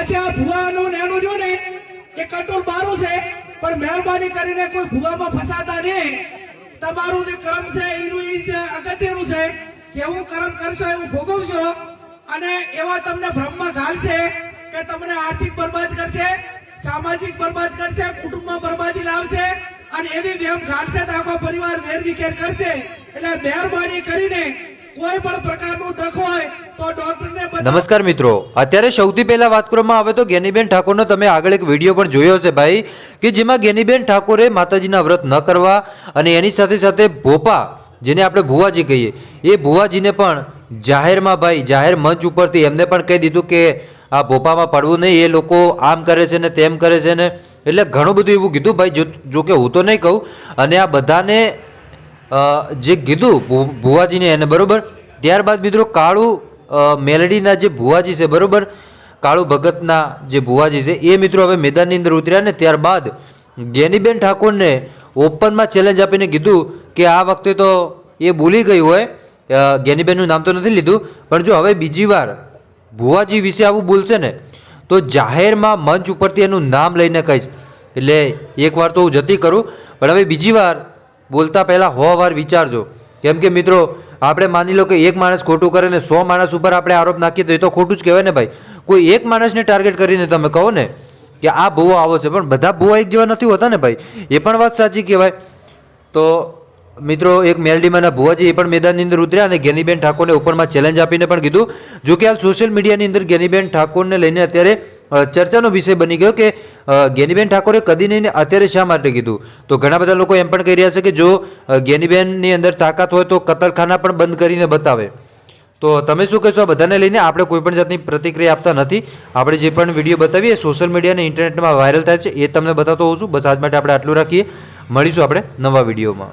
પછી આ ભુવાનું ને એનું જો ને એ કંટ્રોલ બારું છે, પણ મહેરબાની કરીને કોઈ ભુવામાં ફસાતા નહીં. તમારું જે કર્મ છે એનું એ જ અગત્યનું છે. જેવું કર્મ કરશો એવું ભોગવશો, અને એવા તમને બ્રહ્મા ઘાલશે કે તમને આર્થિક બરબાદ કરશે, સામાજિક બરબાદ કરશે, કુટુંબમાં બરબાદી લાવશે, અને એવી વેમ ઘાલશે તો આખો પરિવાર વેરવિખેર કરશે. એટલે મહેરબાની કરીને કોઈ પણ પ્રકારનું દખ હોય તો ડોક્ટરને. નમસ્કાર મિત્રો, અત્યારે સૌથી પહેલા વાત કરવામાં આવે તો જ્ઞાનીબેન ઠાકોરનો તમે આગળ એક વિડીયો પણ જોયો હશે ભાઈ, કે જેમાં જ્ઞાનીબેન ઠાકોરે માતાજીના વ્રત ન કરવા અને એની સાથે સાથે ભોપા, જેને આપણે ભુવાજી કહીએ, એ ભુવાજીને પણ જાહેરમાં ભાઈ જાહેર મંચ ઉપરથી એમને પણ કહી દીધું કે આ ભોપામાં પડવું નહીં, એ લોકો આમ કરે છે ને તેમ કરે છે ને, એટલે ઘણું બધું એવું કીધું ભાઈ. જો કે હું તો નહીં કહું, અને આ બધાને જે કીધું ભુવાજીને એને બરોબર. ત્યારબાદ મિત્રો કાળુ મેલડીના જે ભુવાજી છે બરોબર, કાળુ ભગતના જે ભુવાજી છે એ મિત્રો હવે મેદાનની અંદર ઉતર્યા ને ત્યારબાદ જ્ઞાનીબેન ઠાકોરને ઓપનમાં ચેલેન્જ આપીને કીધું કે આ વખતે તો એ બોલી ગઈ હોય, જ્ઞાનીબેનનું નામ તો નથી લીધું, પણ જો હવે બીજી વાર ભુવાજી વિશે આવું બોલશે ને તો જાહેરમાં મંચ ઉપરથી એનું નામ લઈને કહીશ. એટલે એકવાર તો હું જતી કરું, પણ હવે બીજી વાર બોલતા પહેલાં 100 વાર વિચારજો. કેમ કે મિત્રો આપણે માની લો કે એક માણસ ખોટું કરે ને 100 માણસ ઉપર આપણે આરોપ નાખીએ તો એ તો ખોટું જ કહેવાય ને ભાઈ. કોઈ એક માણસને ટાર્ગેટ કરીને તમે કહો ને કે આ ભૂવો આવો છે, પણ બધા ભૂવા એક જેવા નથી હોતા ને ભાઈ, એ પણ વાત સાચી કહેવાય. તો મિત્રો એક મેલડીમાંના ભુવાજી એ પણ મેદાનની અંદર ઉતર્યા અને જ્ઞાનીબેન ઠાકોરને ઉપરમાં ચેલેન્જ આપીને પણ કીધું. જો કે હાલ સોશિયલ મીડિયાની અંદર જ્ઞાનીબેન ઠાકોરને લઈને અત્યારે ચર્ચાનો વિષય બની ગયો કે જ્ઞાનીબેન ઠાકોરે કદી નહીં અત્યારે શા માટે કીધું. તો ઘણા બધા લોકો એમ પણ કહી રહ્યા છે કે જો જ્ઞાનીબેનની અંદર તાકાત હોય તો કતલખાના પણ બંધ કરીને બતાવે. તો તમે શું કહેશો? આ બધાને લઈને આપણે કોઈ પણ જાતની પ્રતિક્રિયા આપતા નથી. આપણે જે પણ વિડીયો બતાવીએ સોશિયલ મીડિયા અને ઇન્ટરનેટમાં વાયરલ થાય છે એ તમને બતાવતો હોઉં છું. બસ આજ માટે આપણે આટલું રાખીએ, મળીશું આપણે નવા વિડીયોમાં.